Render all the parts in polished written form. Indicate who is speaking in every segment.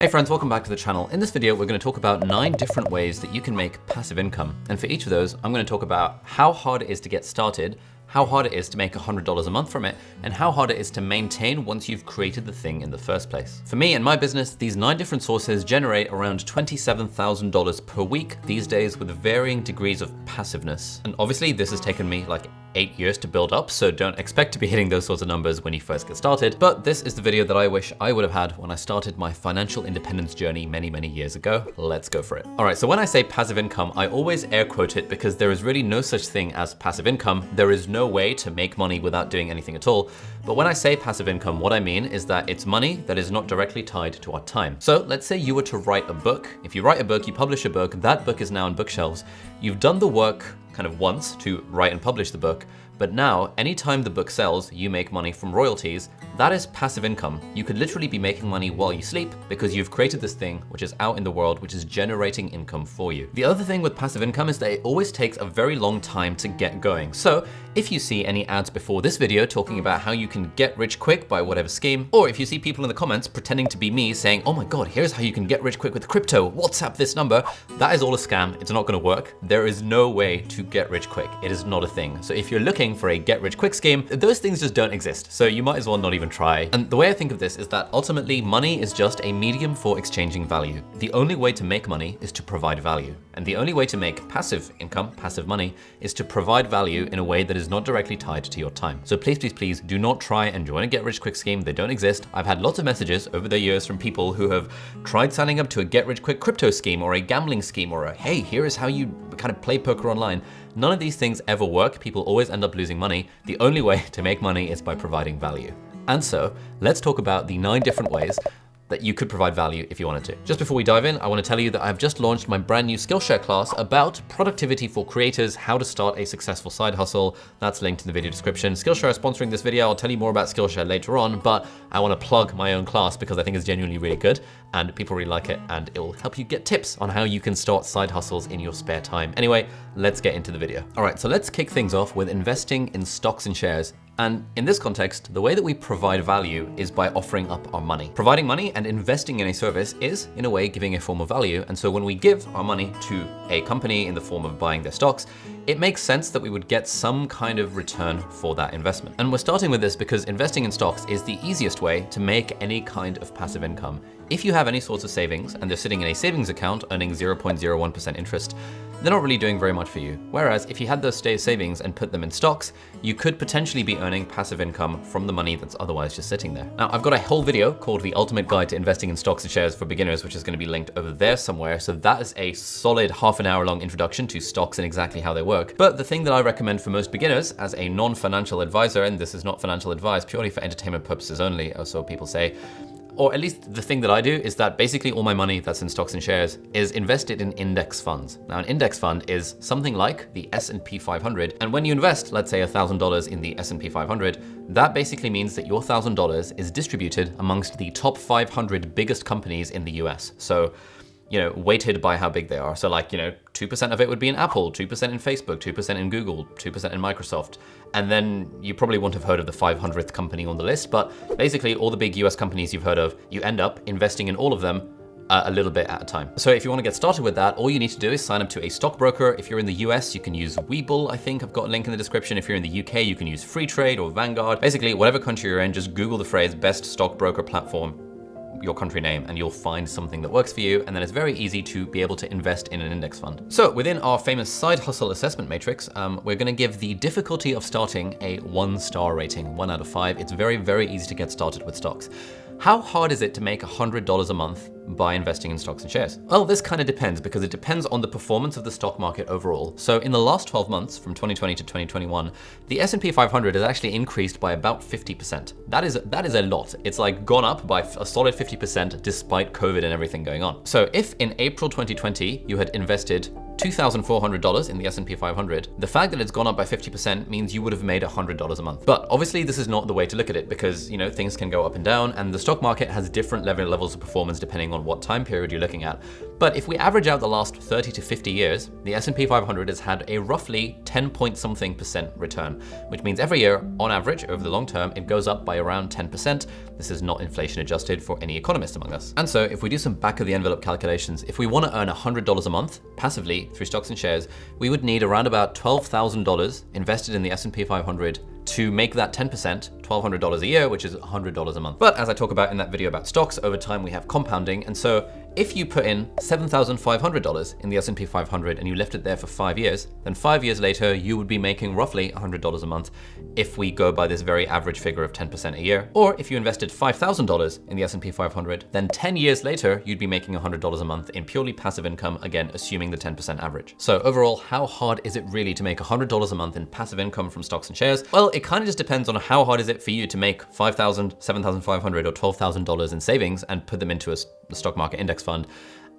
Speaker 1: Hey friends, welcome back to the channel. In this video, we're going to talk about 9 different ways that you can make passive income. And for each of those, I'm going to talk about how hard it is to get started, how hard it is to make $100 a month from it, and how hard it is to maintain once you've created the thing in the first place. For me and my business, these 9 different sources generate around $27,000 per week these days with varying degrees of passiveness. And obviously this has taken me like 8 years to build up, so don't expect to be hitting those sorts of numbers when you first get started. But this is the video that I wish I would have had when I started my financial independence journey many years ago. Let's go for it. All right, so when I say passive income, I always air quote it because there is really no such thing as passive income. There is no way to make money without doing anything at all. But when I say passive income, what I mean is that it's money that is not directly tied to our time. So let's say you were to write a book. If you write a book, you publish a book, that book is now on bookshelves. You've done the work kind of once to write and publish the book, but now anytime the book sells, you make money from royalties. That is passive income. You could literally be making money while you sleep because you've created this thing which is out in the world, which is generating income for you. The other thing with passive income is that it always takes a very long time to get going. So if you see any ads before this video talking about how you can get rich quick by whatever scheme, or if you see people in the comments pretending to be me saying, oh my God, here's how you can get rich quick with crypto, WhatsApp this number, that is all a scam. It's not gonna work. There is no way to get rich quick. It is not a thing. So if you're looking for a get rich quick scheme, those things just don't exist. So you might as well not even try. And the way I think of this is that ultimately money is just a medium for exchanging value. The only way to make money is to provide value. And the only way to make passive income, passive money, is to provide value in a way that is not directly tied to your time. So please do not try and join a get rich quick scheme. They don't exist. I've had lots of messages over the years from people who have tried signing up to a get rich quick crypto scheme or a gambling scheme or a, hey, here is how you kind of play poker online. None of these things ever work. People always end up losing money. The only way to make money is by providing value. And so let's talk about the 9 different ways that you could provide value if you wanted to. Just before we dive in, I want to tell you that I've just launched my brand new Skillshare class about productivity for creators, how to start a successful side hustle. That's linked in the video description. Skillshare is sponsoring this video. I'll tell you more about Skillshare later on, but I want to plug my own class because I think it's genuinely really good and people really like it, and it will help you get tips on how you can start side hustles in your spare time. Anyway, let's get into the video. All right, so let's kick things off with investing in stocks and shares. And in this context, the way that we provide value is by offering up our money. Providing money and investing in a service is, in a way, giving a form of value. And so when we give our money to a company in the form of buying their stocks, it makes sense that we would get some kind of return for that investment. And we're starting with this because investing in stocks is the easiest way to make any kind of passive income. If you have any sorts of savings and they're sitting in a savings account earning 0.01% interest, they're not really doing very much for you. Whereas if you had those savings and put them in stocks, you could potentially be earning passive income from the money that's otherwise just sitting there. Now, I've got a whole video called The Ultimate Guide to Investing in Stocks and Shares for Beginners, which is going to be linked over there somewhere. So that is a solid half an hour long introduction to stocks and exactly how they work. But the thing that I recommend for most beginners as a non-financial advisor, and this is not financial advice, purely for entertainment purposes only, or so people say, or at least the thing that I do, is that basically all my money that's in stocks and shares is invested in index funds. Now, an index fund is something like the S&P 500. And when you invest, let's say $1,000 in the S&P 500, that basically means that your $1,000 is distributed amongst the top 500 biggest companies in the US. So, you know, weighted by how big they are. So like, 2% of it would be in Apple, 2% in Facebook, 2% in Google, 2% in Microsoft. And then you probably won't have heard of the 500th company on the list, but basically all the big US companies you've heard of, you end up investing in all of them a little bit at a time. So if you want to get started with that, all you need to do is sign up to a stockbroker. If you're in the US, you can use Webull, I think. I've got a link in the description. If you're in the UK, you can use Freetrade or Vanguard. Basically, whatever country you're in, just Google the phrase best stockbroker platform, your country name, and you'll find something that works for you. And then it's very easy to be able to invest in an index fund. So within our famous side hustle assessment matrix, we're going to give the difficulty of starting a 1-star rating, 1 out of 5. It's very easy to get started with stocks. How hard is it to make $100 a month by investing in stocks and shares? Well, this kind of depends because it depends on the performance of the stock market overall. So in the last 12 months, from 2020 to 2021, the S&P 500 has actually increased by about 50%. That is a lot. It's like gone up by a solid 50% despite COVID and everything going on. So if in April 2020, you had invested $2,400 in the S&P 500, the fact that it's gone up by 50% means you would have made $100 a month. But obviously this is not the way to look at it because, things can go up and down, and the stock market has different levels of performance depending on what time period you're looking at. But if we average out the last 30 to 50 years, the S&P 500 has had a roughly 10-point-something% return, which means every year, on average, over the long term, it goes up by around 10%. This is not inflation adjusted for any economist among us. And so if we do some back of the envelope calculations, if we want to earn $100 a month passively through stocks and shares, we would need around about $12,000 invested in the S&P 500 to make that 10%, $1,200 a year, which is $100 a month. But as I talk about in that video about stocks, over time we have compounding. And so if you put in $7,500 in the S&P 500 and you left it there for 5 years, then 5 years later, you would be making roughly $100 a month if we go by this very average figure of 10% a year. Or if you invested $5,000 in the S&P 500, then 10 years later, you'd be making $100 a month in purely passive income, again, assuming the 10% average. So overall, how hard is it really to make $100 a month in passive income from stocks and shares? Well, it kind of just depends on how hard is it for you to make $5,000, $7,500, or $12,000 in savings and put them into a stock market index fund.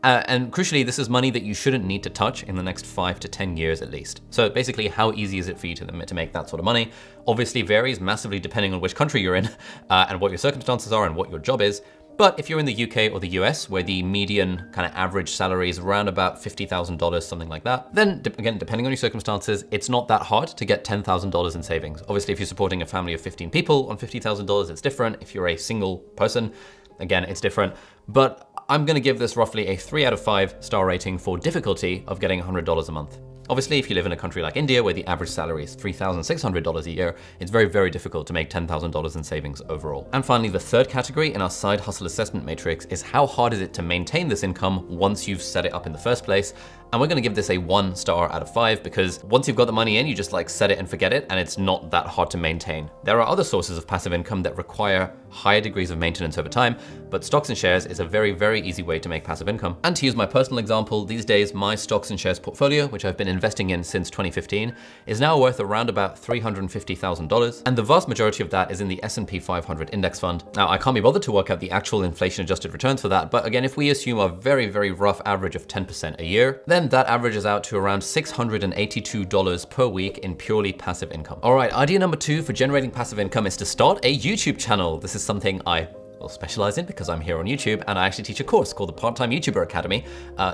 Speaker 1: And crucially, this is money that you shouldn't need to touch in the next 5 to 10 years at least. So basically, how easy is it for you to make that sort of money? Obviously varies massively depending on which country you're in and what your circumstances are and what your job is. But if you're in the UK or the US, where the median kind of average salary is around about $50,000, something like that, then again, depending on your circumstances, it's not that hard to get $10,000 in savings. Obviously, if you're supporting a family of 15 people on $50,000, it's different. If you're a single person, again, it's different. But I'm gonna give this roughly a 3 out of 5 star rating for difficulty of getting $100 a month. Obviously, if you live in a country like India, where the average salary is $3,600 a year, it's very, very difficult to make $10,000 in savings overall. And finally, the third category in our side hustle assessment matrix is how hard is it to maintain this income once you've set it up in the first place? And we're gonna give this a 1 star out of 5 because once you've got the money in, you just like set it and forget it, and it's not that hard to maintain. There are other sources of passive income that require higher degrees of maintenance over time, but stocks and shares is a very, very easy way to make passive income. And to use my personal example, these days, my stocks and shares portfolio, which I've been investing in since 2015, is now worth around about $350,000. And the vast majority of that is in the S&P 500 index fund. Now, I can't be bothered to work out the actual inflation adjusted returns for that, but again, if we assume a very, very rough average of 10% a year, then that averages out to around $682 per week in purely passive income. All right, idea number 2 for generating passive income is to start a YouTube channel. This is something I will specialize in because I'm here on YouTube, and I actually teach a course called the Part-Time YouTuber Academy,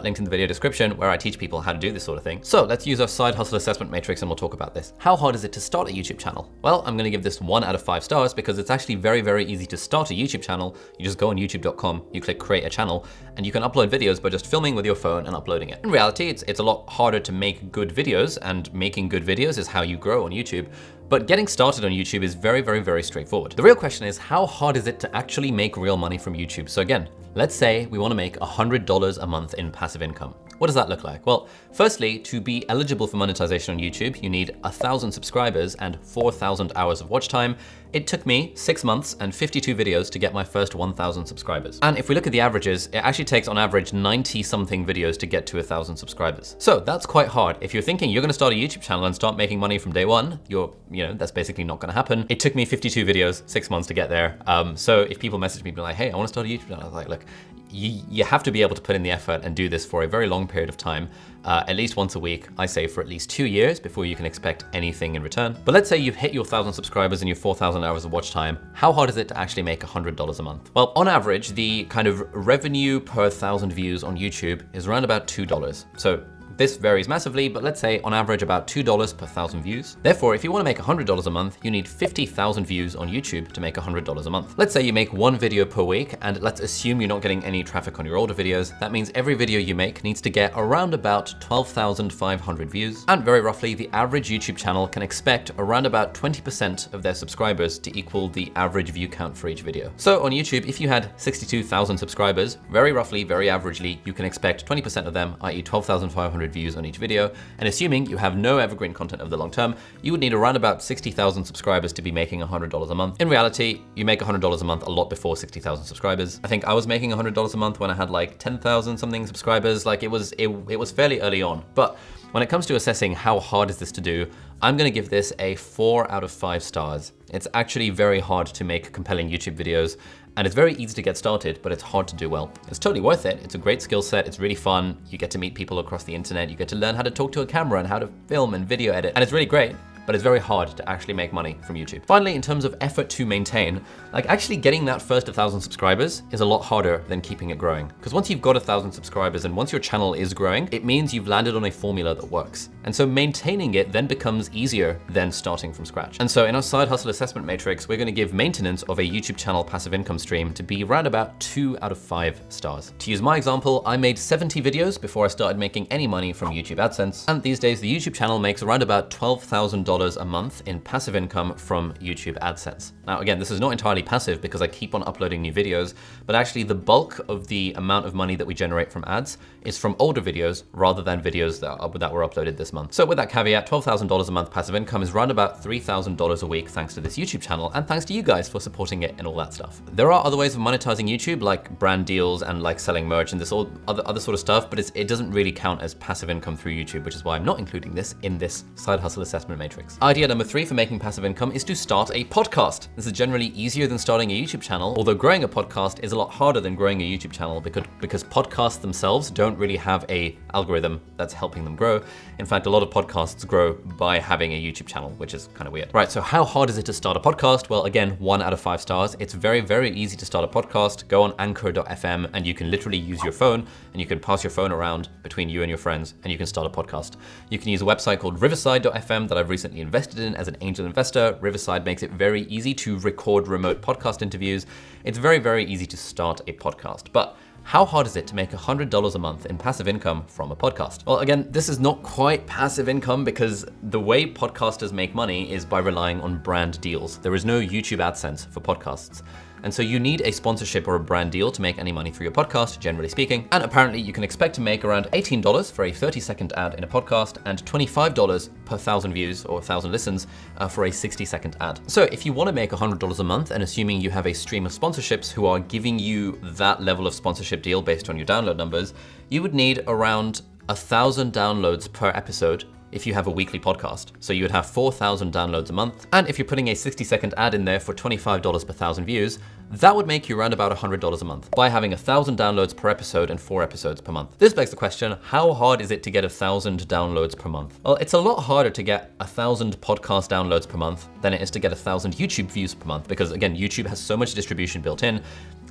Speaker 1: linked in the video description, where I teach people how to do this sort of thing. So let's use our side hustle assessment matrix and we'll talk about this. How hard is it to start a YouTube channel? Well, I'm gonna give this 1 out of 5 stars because it's actually very, very easy to start a YouTube channel. You just go on youtube.com, you click create a channel, and you can upload videos by just filming with your phone and uploading it. In reality, it's a lot harder to make good videos, and making good videos is how you grow on YouTube. But getting started on YouTube is very, very, very straightforward. The real question is, how hard is it to actually make real money from YouTube? So again, let's say we want to make $100 a month in passive income. What does that look like? Well, firstly, to be eligible for monetization on YouTube, you need 1,000 subscribers and 4,000 hours of watch time. It took me 6 months and 52 videos to get my first 1,000 subscribers. And if we look at the averages, it actually takes on average 90 something videos to get to 1,000 subscribers. So that's quite hard. If you're thinking you're gonna start a YouTube channel and start making money from day one, that's basically not gonna happen. It took me 52 videos, 6 months to get there. So if people message me, be like, hey, I wanna start a YouTube channel, I was like, look, you have to be able to put in the effort and do this for a very long period of time, at least once a week, I say for at least 2 years before you can expect anything in return. But let's say you've hit your 1,000 subscribers and your 4,000 hours of watch time. How hard is it to actually make $100 a month? Well, on average, the kind of revenue per 1,000 views on YouTube is around about $2. So this varies massively, but let's say on average about $2 per 1,000 views. Therefore, if you want to make $100 a month, you need 50,000 views on YouTube to make $100 a month. Let's say you make 1 video per week, and let's assume you're not getting any traffic on your older videos. That means every video you make needs to get around about 12,500 views. And very roughly, the average YouTube channel can expect around about 20% of their subscribers to equal the average view count for each video. So on YouTube, if you had 62,000 subscribers, very roughly, very averagely, you can expect 20% of them, i.e. 12,500 views on each video, and assuming you have no evergreen content over the long term, you would need around about 60,000 subscribers to be making $100 a month. In reality, you make $100 a month a lot before 60,000 subscribers. I think I was making $100 a month when I had like 10,000 something subscribers. Like it was fairly early on. But when it comes to assessing how hard is this to do, I'm gonna give this a 4 out of 5 stars. It's actually very hard to make compelling YouTube videos, and it's very easy to get started, but it's hard to do well. It's totally worth it. It's a great skill set. It's really fun. You get to meet people across the internet. You get to learn how to talk to a camera and how to film and video edit, and it's really great. but it's very hard to actually make money from YouTube. Finally, in terms of effort to maintain, like actually getting that first 1,000 subscribers is a lot harder than keeping it growing. Because once you've got 1,000 subscribers and once your channel is growing, it means you've landed on a formula that works. And so maintaining it then becomes easier than starting from scratch. And so in our side hustle assessment matrix, we're gonna give maintenance of a YouTube channel passive income stream to be around about 2 out of 5 stars. To use my example, I made 70 videos before I started making any money from YouTube AdSense. And these days, the YouTube channel makes around about $12,000 a month in passive income from YouTube AdSense. Now, again, this is not entirely passive because I keep on uploading new videos, but actually the bulk of the amount of money that we generate from ads is from older videos rather than videos that were uploaded this month. So with that caveat, $12,000 a month passive income is around about $3,000 a week thanks to this YouTube channel and thanks to you guys for supporting it and all that stuff. There are other ways of monetizing YouTube like brand deals and like selling merch and this all other sort of stuff, but it doesn't really count as passive income through YouTube, which is why I'm not including this in this side hustle assessment matrix. Idea number 3 for making passive income is to start a podcast. This is generally easier than starting a YouTube channel, although growing a podcast is a lot harder than growing a YouTube channel because podcasts themselves don't really have a algorithm that's helping them grow. In fact, a lot of podcasts grow by having a YouTube channel, which is kind of weird. Right, so how hard is it to start a podcast? Well, again, 1 out of 5 stars. It's very, very easy to start a podcast. Go on anchor.fm and you can literally use your phone and you can pass your phone around between you and your friends and you can start a podcast. You can use a website called riverside.fm that I've recently invested in as an angel investor. Riverside makes it very easy to record remote podcast interviews. It's very, very easy to start a podcast. But how hard is it to make $100 a month in passive income from a podcast? Well, again, this is not quite passive income because the way podcasters make money is by relying on brand deals. There is no YouTube AdSense for podcasts. And so you need a sponsorship or a brand deal to make any money through your podcast, generally speaking. And apparently you can expect to make around $18 for a 30-second ad in a podcast and $25 per 1,000 views or 1,000 listens for a 60-second ad. So if you want to make $100 a month, and assuming you have a stream of sponsorships who are giving you that level of sponsorship deal based on your download numbers, you would need around 1,000 downloads per episode if you have a weekly podcast. So you would have 4,000 downloads a month. And if you're putting a 60-second ad in there for $25 per 1,000 views, that would make you around about $100 a month by having 1,000 downloads per episode and 4 episodes per month. This begs the question, how hard is it to get 1,000 downloads per month? Well, it's a lot harder to get 1,000 podcast downloads per month than it is to get 1,000 YouTube views per month because again, YouTube has so much distribution built in.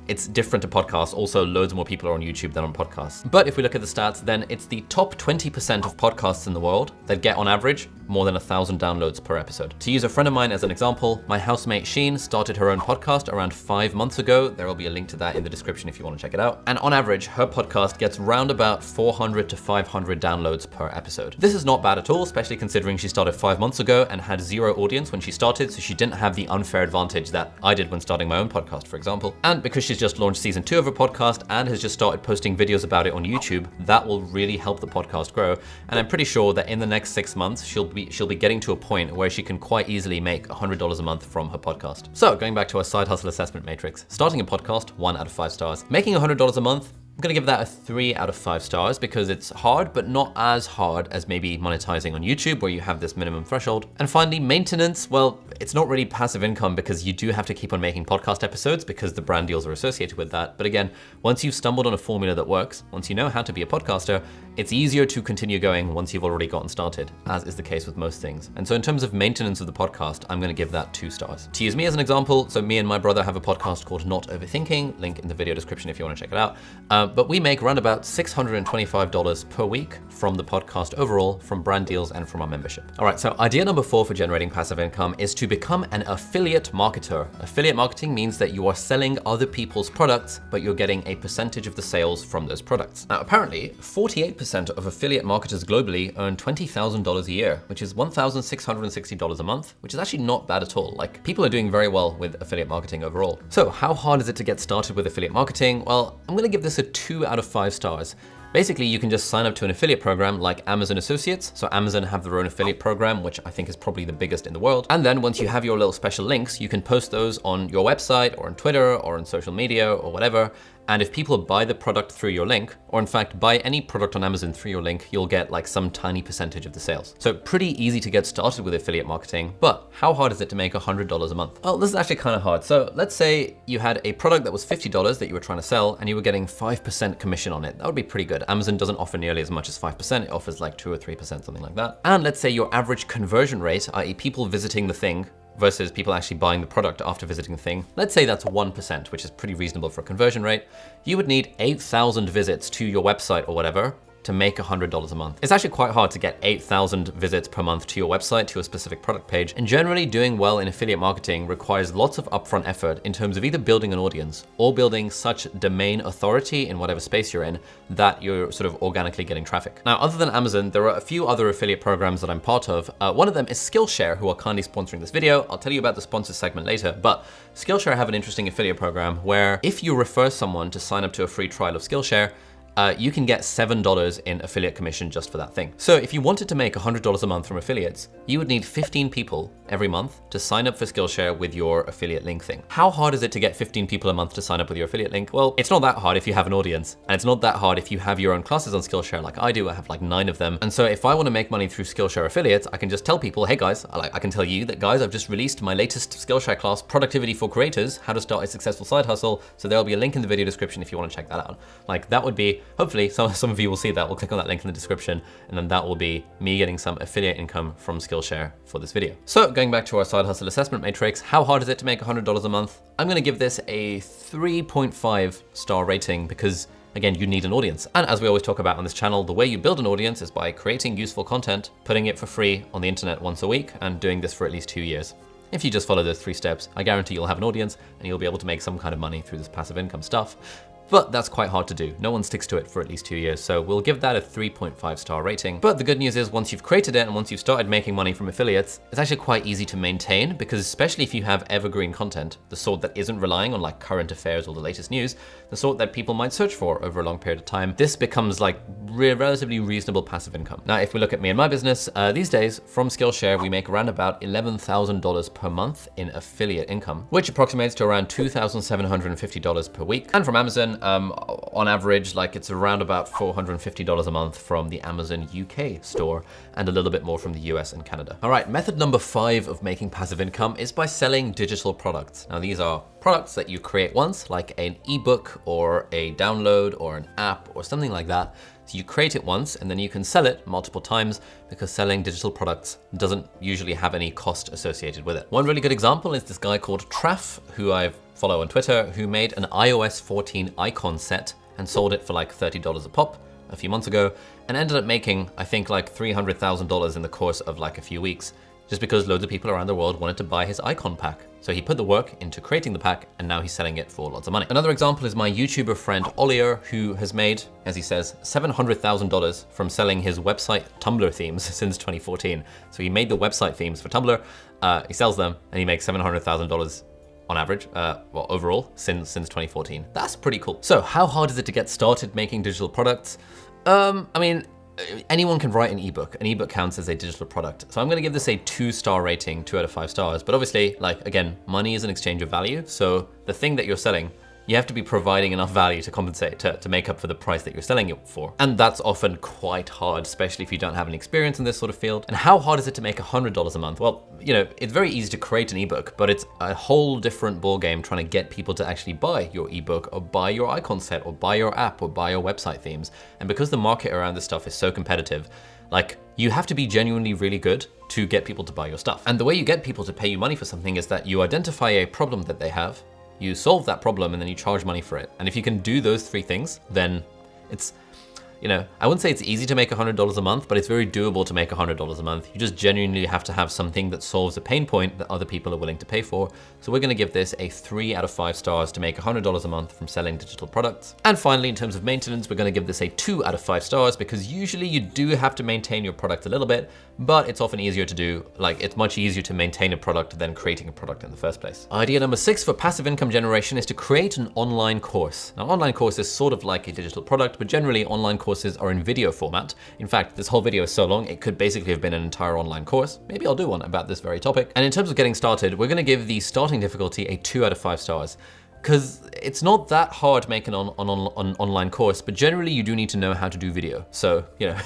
Speaker 1: It's different to podcasts. Also, loads more people are on YouTube than on podcasts. But if we look at the stats, then it's the top 20% of podcasts in the world that get on average more than 1,000 downloads per episode. To use a friend of mine as an example, my housemate Sheen started her own podcast around 5 months ago. There will be a link to that in the description if you want to check it out. And on average, her podcast gets round about 400 to 500 downloads per episode. This is not bad at all, especially considering she started 5 months ago and had 0 audience when she started, so she didn't have the unfair advantage that I did when starting my own podcast, for example. And because she's just launched season 2 of her podcast and has just started posting videos about it on YouTube, that will really help the podcast grow. And I'm pretty sure that in the next 6 months, she'll be getting to a point where she can quite easily make $100 a month from her podcast. So going back to our side hustle assessment matrix, starting a podcast, 1 out of 5 stars. Making $100 a month, I'm gonna give that a 3 out of 5 stars because it's hard, but not as hard as maybe monetizing on YouTube where you have this minimum threshold. And finally, maintenance, well, it's not really passive income because you do have to keep on making podcast episodes because the brand deals are associated with that. But again, once you've stumbled on a formula that works, once you know how to be a podcaster, it's easier to continue going once you've already gotten started, as is the case with most things. And so in terms of maintenance of the podcast, I'm gonna give that 2 stars. To use me as an example, so me and my brother have a podcast called Not Overthinking, link in the video description if you wanna check it out. But we make around about $625 per week from the podcast overall, from brand deals and from our membership. All right, so idea number 4 for generating passive income is to become an affiliate marketer. Affiliate marketing means that you are selling other people's products, but you're getting a percentage of the sales from those products. Now, apparently, 48% of affiliate marketers globally earn $20,000 a year, which is $1,660 a month, which is actually not bad at all. Like, people are doing very well with affiliate marketing overall. So how hard is it to get started with affiliate marketing? Well, I'm gonna give this a 2 out of 5 stars. Basically, you can just sign up to an affiliate program like Amazon Associates. So Amazon have their own affiliate program, which I think is probably the biggest in the world. And then once you have your little special links, you can post those on your website or on Twitter or on social media or whatever. And if people buy the product through your link, or in fact buy any product on Amazon through your link, you'll get like some tiny percentage of the sales. So pretty easy to get started with affiliate marketing, but how hard is it to make $100 a month? Well, this is actually kind of hard. So let's say you had a product that was $50 that you were trying to sell and you were getting 5% commission on it. That would be pretty good. Amazon doesn't offer nearly as much as 5%. It offers like 2 or 3%, something like that. And let's say your average conversion rate, i.e. people visiting the thing versus people actually buying the product after visiting the thing, let's say that's 1%, which is pretty reasonable for a conversion rate. You would need 8,000 visits to your website or whatever to make $100 a month. It's actually quite hard to get 8,000 visits per month to your website, to a specific product page. And generally doing well in affiliate marketing requires lots of upfront effort in terms of either building an audience or building such domain authority in whatever space you're in that you're sort of organically getting traffic. Now, other than Amazon, there are a few other affiliate programs that I'm part of. One of them is Skillshare, who are kindly sponsoring this video. I'll tell you about the sponsors segment later, but Skillshare have an interesting affiliate program where if you refer someone to sign up to a free trial of Skillshare, you can get $7 in affiliate commission just for that thing. So if you wanted to make $100 a month from affiliates, you would need 15 people every month to sign up for Skillshare with your affiliate link thing. How hard is it to get 15 people a month to sign up with your affiliate link? Well, it's not that hard if you have an audience, and it's not that hard if you have your own classes on Skillshare like I do. I have like 9 of them. And so if I want to make money through Skillshare affiliates, I can just tell people, hey guys, I can tell you that guys, I've just released my latest Skillshare class, Productivity for Creators, how to start a successful side hustle. So there'll be a link in the video description if you want to check that out. Like that would be, hopefully some of you will see that. We'll click on that link in the description, and then that will be me getting some affiliate income from Skillshare for this video. So going back to our side hustle assessment matrix, how hard is it to make $100 a month? I'm gonna give this a 3.5 star rating because again, you need an audience. And as we always talk about on this channel, the way you build an audience is by creating useful content, putting it for free on the internet once a week, and doing this for at least 2 years. If you just follow those 3 steps, I guarantee you'll have an audience and you'll be able to make some kind of money through this passive income stuff. But that's quite hard to do. No one sticks to it for at least 2 years, so we'll give that a 3.5 star rating. But the good news is once you've created it and once you've started making money from affiliates, it's actually quite easy to maintain, because especially if you have evergreen content, the sort that isn't relying on like current affairs or the latest news, the sort that people might search for over a long period of time, this becomes like relatively reasonable passive income. Now, if we look at me and my business, these days from Skillshare, we make around about $11,000 per month in affiliate income, which approximates to around $2,750 per week. And from Amazon, on average, like it's around about $450 a month from the Amazon UK store and a little bit more from the US and Canada. All right, method number 5 of making passive income is by selling digital products. Now, these are products that you create once, like an ebook or a download or an app or something like that. So you create it once and then you can sell it multiple times, because selling digital products doesn't usually have any cost associated with it. One really good example is this guy called Traff, who I follow on Twitter, who made an iOS 14 icon set and sold it for like $30 a pop a few months ago, and ended up making, I think, like $300,000 in the course of like a few weeks, just because loads of people around the world wanted to buy his icon pack. So he put the work into creating the pack, and now he's selling it for lots of money. Another example is my YouTuber friend Oliur, who has made, as he says, $700,000 from selling his website Tumblr themes since 2014. So he made the website themes for Tumblr, he sells them, and he makes $700,000 on average, well, overall, since 2014. That's pretty cool. So how hard is it to get started making digital products? I mean, anyone can write an ebook. An ebook counts as a digital product. So I'm gonna give this a 2-star rating, 2 out of 5 stars. But obviously, like, again, money is an exchange of value. So the thing that you're selling, you have to be providing enough value to compensate, to make up for the price that you're selling it for. And that's often quite hard, especially if you don't have any experience in this sort of field. And how hard is it to make $100 a month? Well, you know, it's very easy to create an ebook, but it's a whole different ballgame trying to get people to actually buy your ebook or buy your icon set or buy your app or buy your website themes. And because the market around this stuff is so competitive, like, you have to be genuinely really good to get people to buy your stuff. And the way you get people to pay you money for something is that you identify a problem that they have, you solve that problem, and then you charge money for it. And if you can do those 3 things, then it's, you know, I wouldn't say it's easy to make $100 a month, but it's very doable to make $100 a month. You just genuinely have to have something that solves a pain point that other people are willing to pay for. So we're gonna give this a 3 out of 5 stars to make $100 a month from selling digital products. And finally, in terms of maintenance, we're gonna give this a 2 out of 5 stars, because usually you do have to maintain your product a little bit, but it's often easier to do. Like, it's much easier to maintain a product than creating a product in the first place. Idea number 6 for passive income generation is to create an online course. Now, online course is sort of like a digital product, but generally online courses are in video format. In fact, this whole video is so long, it could basically have been an entire online course. Maybe I'll do one about this very topic. And in terms of getting started, we're gonna give the starting difficulty a 2 out of 5 stars. because it's not that hard making an online course, but generally you do need to know how to do video. So, you know,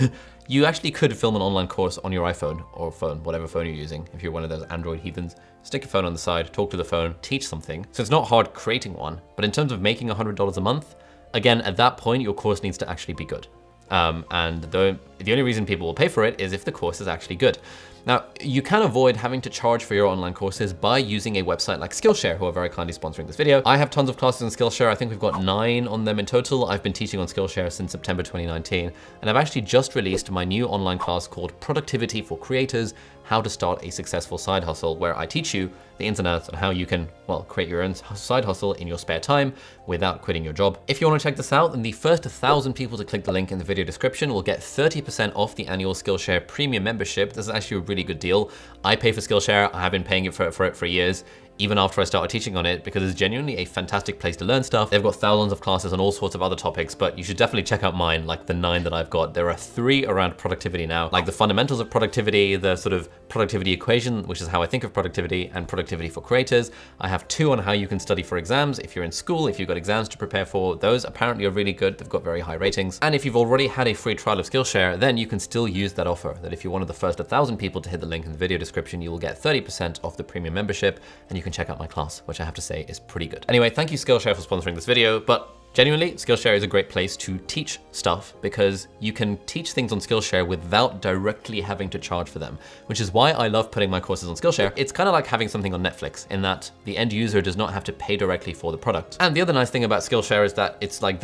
Speaker 1: you actually could film an online course on your iPhone or phone, whatever phone you're using. If you're one of those Android heathens, stick your phone on the side, talk to the phone, teach something. So it's not hard creating one, but in terms of making $100 a month, again, at that point, your course needs to actually be good. And the only reason people will pay for it is if the course is actually good. Now, you can avoid having to charge for your online courses by using a website like Skillshare, who are very kindly sponsoring this video. I have tons of classes on Skillshare. I think we've got 9 on them in total. I've been teaching on Skillshare since September 2019, and I've actually just released my new online class called Productivity for Creators, How to Start a Successful Side Hustle, where I teach you the ins and outs on how you can, well, create your own side hustle in your spare time without quitting your job. If you want to check this out, then the first 1,000 people to click the link in the video description will get 30% off the annual Skillshare premium membership. This is actually a really good deal. I pay for Skillshare. I have been paying for it for years, even after I started teaching on it, because it's genuinely a fantastic place to learn stuff. They've got thousands of classes on all sorts of other topics, but you should definitely check out mine, like the 9 that I've got. There are 3 around productivity now, like the fundamentals of productivity, the sort of productivity equation, which is how I think of productivity, and productivity for creators. I have 2 on how you can study for exams. If you're in school, if you've got exams to prepare for, those apparently are really good. They've got very high ratings. And if you've already had a free trial of Skillshare, then you can still use that offer, that if you're one of the first 1,000 people to hit the link in the video description, you will get 30% off the premium membership, and you can check out my class, which I have to say is pretty good. Anyway, thank you Skillshare for sponsoring this video, but genuinely, Skillshare is a great place to teach stuff because you can teach things on Skillshare without directly having to charge for them, which is why I love putting my courses on Skillshare. It's kind of like having something on Netflix in that the end user does not have to pay directly for the product. And the other nice thing about Skillshare is that it's like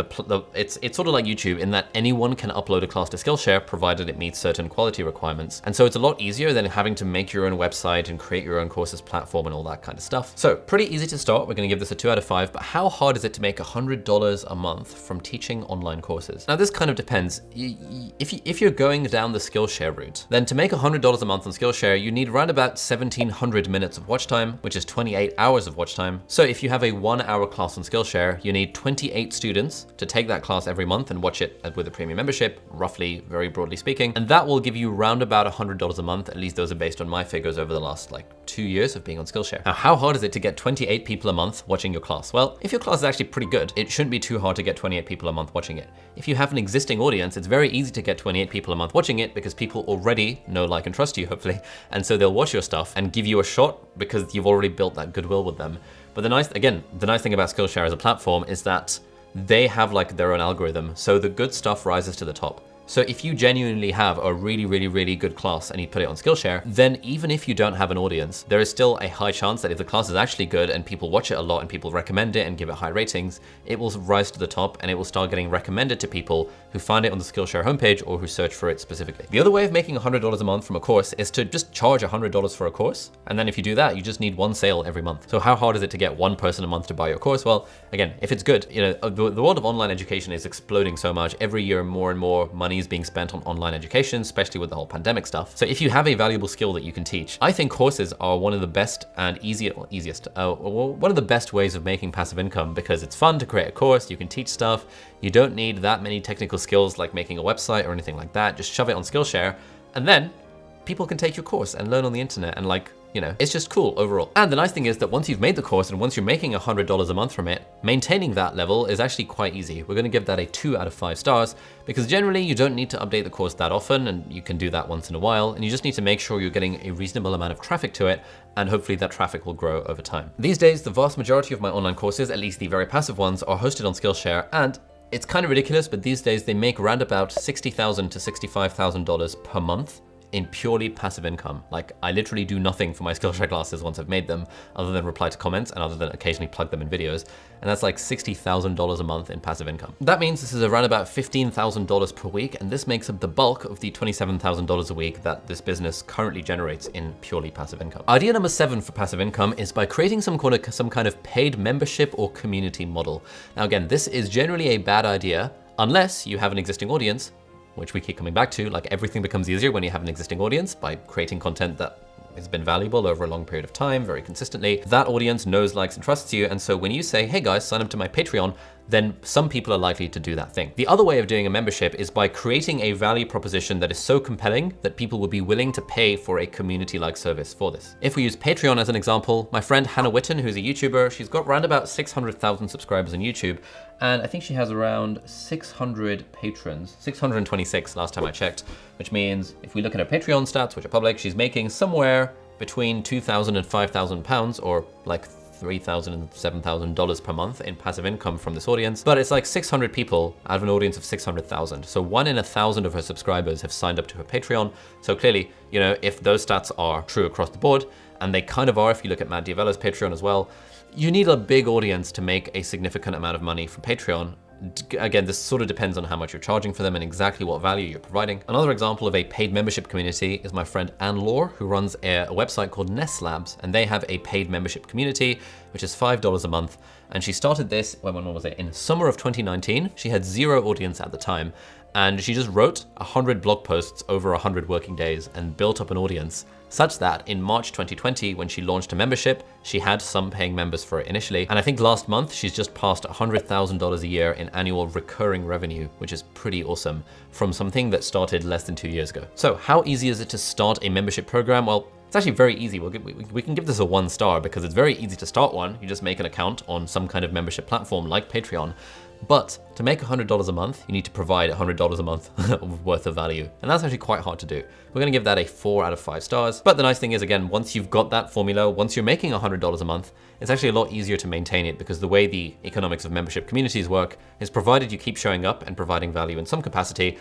Speaker 1: it's sort of like YouTube in that anyone can upload a class to Skillshare provided it meets certain quality requirements. And so it's a lot easier than having to make your own website and create your own courses platform and all that kind of stuff. So pretty easy to start. We're going to give this a 2 out of 5, but how hard is it to make $100 a month from teaching online courses? Now this kind of depends. If you're going down the Skillshare route, then to make $100 a month on Skillshare, you need around about 1,700 minutes of watch time, which is 28 hours of watch time. So if you have a 1-hour class on Skillshare, you need 28 students to take that class every month and watch it with a premium membership, roughly, very broadly speaking. And that will give you around about $100 a month. At least those are based on my figures over the last like 2 years of being on Skillshare. Now, how hard is it to get 28 people a month watching your class? Well, if your class is actually pretty good, it shouldn't be too hard to get 28 people a month watching it. If you have an existing audience, it's very easy to get 28 people a month watching it because people already know, like, and trust you, hopefully. And so they'll watch your stuff and give you a shot because you've already built that goodwill with them. But the nice thing about Skillshare as a platform is that they have like their own algorithm. So the good stuff rises to the top. So if you genuinely have a really good class and you put it on Skillshare, then even if you don't have an audience, there is still a high chance that if the class is actually good and people watch it a lot and people recommend it and give it high ratings, it will rise to the top and it will start getting recommended to people who find it on the Skillshare homepage or who search for it specifically. The other way of making $100 a month from a course is to just charge $100 for a course. And then if you do that, you just need 1 sale every month. So how hard is it to get 1 person a month to buy your course? Well, again, if it's good, you know, the world of online education is exploding so much. Every year, more and more money is being spent on online education, especially with the whole pandemic stuff. So if you have a valuable skill that you can teach, I think courses are one of the best and one of the best ways of making passive income because it's fun to create a course, you can teach stuff, you don't need that many technical skills like making a website or anything like that. Just shove it on Skillshare and then people can take your course and learn on the internet and like, you know, it's just cool overall. And the nice thing is that once you've made the course and once you're making $100 a month from it, maintaining that level is actually quite easy. We're gonna give that a 2 out of 5 stars because generally you don't need to update the course that often and you can do that once in a while. And you just need to make sure you're getting a reasonable amount of traffic to it and hopefully that traffic will grow over time. These days, the vast majority of my online courses, at least the very passive ones, are hosted on Skillshare, and it's kind of ridiculous, but these days they make around about $60,000 to $65,000 per month in purely passive income. Like I literally do nothing for my Skillshare classes once I've made them other than reply to comments and other than occasionally plug them in videos. And that's like $60,000 a month in passive income. That means this is around about $15,000 per week. And this makes up the bulk of the $27,000 a week that this business currently generates in purely passive income. Idea number 7 for passive income is by creating some kind of paid membership or community model. Now again, this is generally a bad idea unless you have an existing audience, which we keep coming back to. Like everything becomes easier when you have an existing audience by creating content that has been valuable over a long period of time, very consistently. That audience knows, likes, and trusts you. And so when you say, hey guys, sign up to my Patreon, then some people are likely to do that thing. The other way of doing a membership is by creating a value proposition that is so compelling that people will be willing to pay for a community-like service for this. If we use Patreon as an example, my friend Hannah Witton, who's a YouTuber, she's got around about 600,000 subscribers on YouTube, and I think she has around 600 patrons, 626 last time I checked, which means if we look at her Patreon stats, which are public, she's making somewhere between £2,000 and £5,000, or like $3,000 and $7,000 per month in passive income from this audience. But it's like 600 people out of an audience of 600,000. So 1 in 1,000 of her subscribers have signed up to her Patreon. So clearly, you know, if those stats are true across the board, and they kind of are if you look at Matt D'Avella's Patreon as well, you need a big audience to make a significant amount of money from Patreon. Again, this sort of depends on how much you're charging for them and exactly what value you're providing. Another example of a paid membership community is my friend Oliur, who runs a website called Nest Labs, and they have a paid membership community, which is $5 a month. And she started this, when was it? In summer of 2019. She had 0 audience at the time, and she just wrote 100 blog posts over 100 working days and built up an audience such that in March 2020, when she launched a membership, she had some paying members for it initially. And I think last month, she's just passed $100,000 a year in annual recurring revenue, which is pretty awesome from something that started less than 2 years ago. So how easy is it to start a membership program? Well, it's actually very easy. We can give this a 1 star because it's very easy to start one. You just make an account on some kind of membership platform like Patreon. But to make $100 a month, you need to provide $100 a month worth of value. And that's actually quite hard to do. We're gonna give that a 4 out of 5 stars. But the nice thing is, again, once you've got that formula, once you're making $100 a month, it's actually a lot easier to maintain it because the way the economics of membership communities work is provided you keep showing up and providing value in some capacity,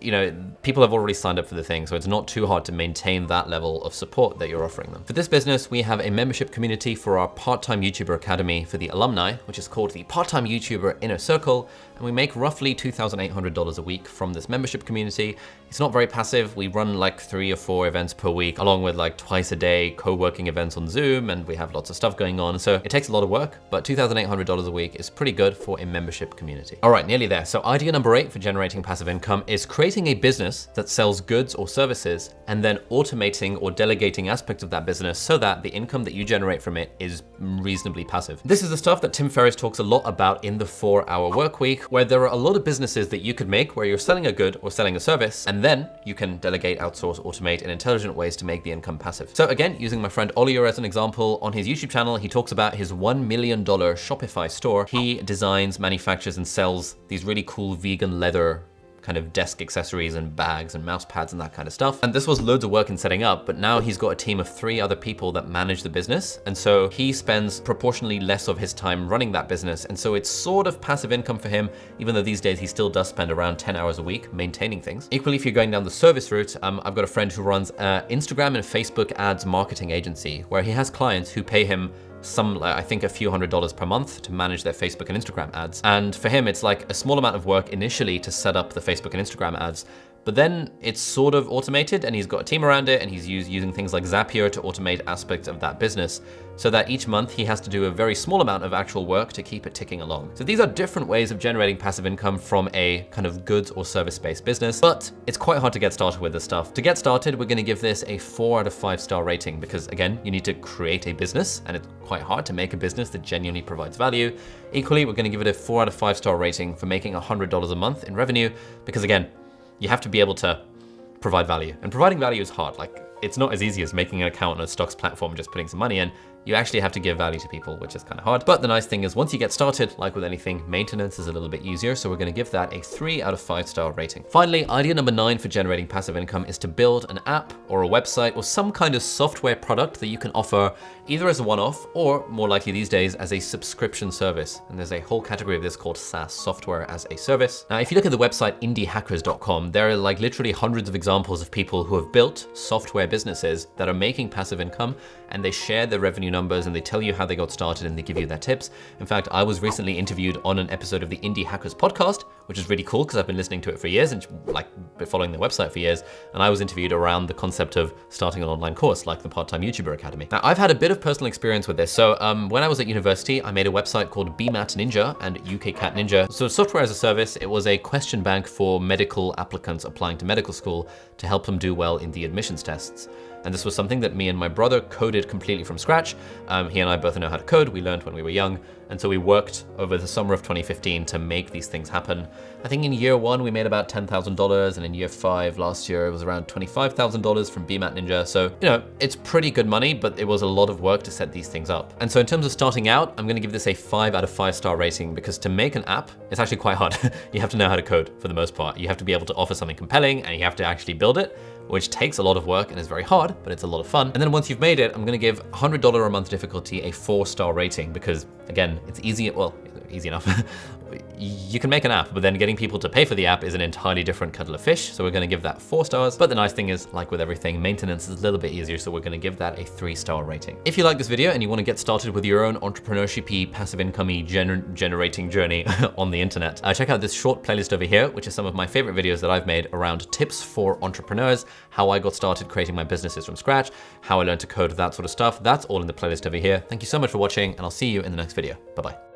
Speaker 1: you know, people have already signed up for the thing, so it's not too hard to maintain that level of support that you're offering them. For this business, we have a membership community for our part-time YouTuber academy for the alumni, which is called the Part-Time YouTuber Inner Circle, and we make roughly $2,800 a week from this membership community. It's not very passive. We run like 3 or 4 events per week, along with like twice a day co-working events on Zoom, and we have lots of stuff going on. So it takes a lot of work, but $2,800 a week is pretty good for a membership community. All right, nearly there. So idea number 8 for generating passive income is creating a business that sells goods or services and then automating or delegating aspects of that business so that the income that you generate from it is reasonably passive. This is the stuff that Tim Ferriss talks a lot about in the 4-Hour Work Week, where there are a lot of businesses that you could make where you're selling a good or selling a service, and then you can delegate, outsource, automate in intelligent ways to make the income passive. So again, using my friend Oliur as an example, on his YouTube channel, he talks about his $1 million Shopify store. He designs, manufactures, and sells these really cool vegan leather kind of desk accessories and bags and mouse pads and that kind of stuff. And this was loads of work in setting up, but now he's got a team of 3 other people that manage the business. And so he spends proportionally less of his time running that business. And so it's sort of passive income for him, even though these days he still does spend around 10 hours a week maintaining things. Equally, if you're going down the service route, I've got a friend who runs an Instagram and Facebook ads marketing agency where he has clients who pay him I think a few $100s per month to manage their Facebook and Instagram ads. And for him, it's like a small amount of work initially to set up the Facebook and Instagram ads, but then it's sort of automated and he's got a team around it and he's using things like Zapier to automate aspects of that business so that each month he has to do a very small amount of actual work to keep it ticking along. So these are different ways of generating passive income from a kind of goods or service-based business, but it's quite hard to get started with this stuff. To get started, we're gonna give this a 4 out of 5 star rating because again, you need to create a business and it's quite hard to make a business that genuinely provides value. Equally, we're gonna give it a 4 out of 5 star rating for making $100 a month in revenue because again, you have to be able to provide value. And providing value is hard. Like, it's not as easy as making an account on a stocks platform and just putting some money in. You actually have to give value to people, which is kind of hard. But the nice thing is once you get started, like with anything, maintenance is a little bit easier. So we're gonna give that a 3 out of 5 star rating. Finally, idea number 9 for generating passive income is to build an app or a website or some kind of software product that you can offer either as a one-off or more likely these days as a subscription service. And there's a whole category of this called SaaS, software as a service. Now, if you look at the website indiehackers.com, there are like literally hundreds of examples of people who have built software businesses that are making passive income, and they share their revenue numbers and they tell you how they got started and they give you their tips. In fact, I was recently interviewed on an episode of the Indie Hackers podcast, which is really cool because I've been listening to it for years and like been following their website for years. And I was interviewed around the concept of starting an online course like the Part-Time YouTuber Academy. Now, I've had a bit of personal experience with this. So when I was at university, I made a website called BMAT Ninja and UK Cat Ninja. So software as a service, it was a question bank for medical applicants applying to medical school to help them do well in the admissions tests. And this was something that me and my brother coded completely from scratch. He and I both know how to code. We learned when we were young. And so we worked over the summer of 2015 to make these things happen. I think in year 1, we made about $10,000. And in year 5 last year, it was around $25,000 from BMAT Ninja. So, it's pretty good money, but it was a lot of work to set these things up. And so in terms of starting out, I'm gonna give this a 5 out of 5 star rating, because to make an app, it's actually quite hard. You have to know how to code for the most part. You have to be able to offer something compelling, and you have to actually build it, which takes a lot of work and is very hard, but it's a lot of fun. And then once you've made it, I'm gonna give $100 a month difficulty a 4-star rating, because again, it's easy, well, easy enough. You can make an app, but then getting people to pay for the app is an entirely different kettle of fish. So we're gonna give that 4 stars. But the nice thing is, like with everything, maintenance is a little bit easier. So we're gonna give that a 3-star rating. If you like this video and you wanna get started with your own entrepreneurship-y, passive income-y generating journey on the internet, check out this short playlist over here, which is some of my favorite videos that I've made around tips for entrepreneurs, how I got started creating my businesses from scratch, how I learned to code, that sort of stuff. That's all in the playlist over here. Thank you so much for watching, and I'll see you in the next video. Bye-bye.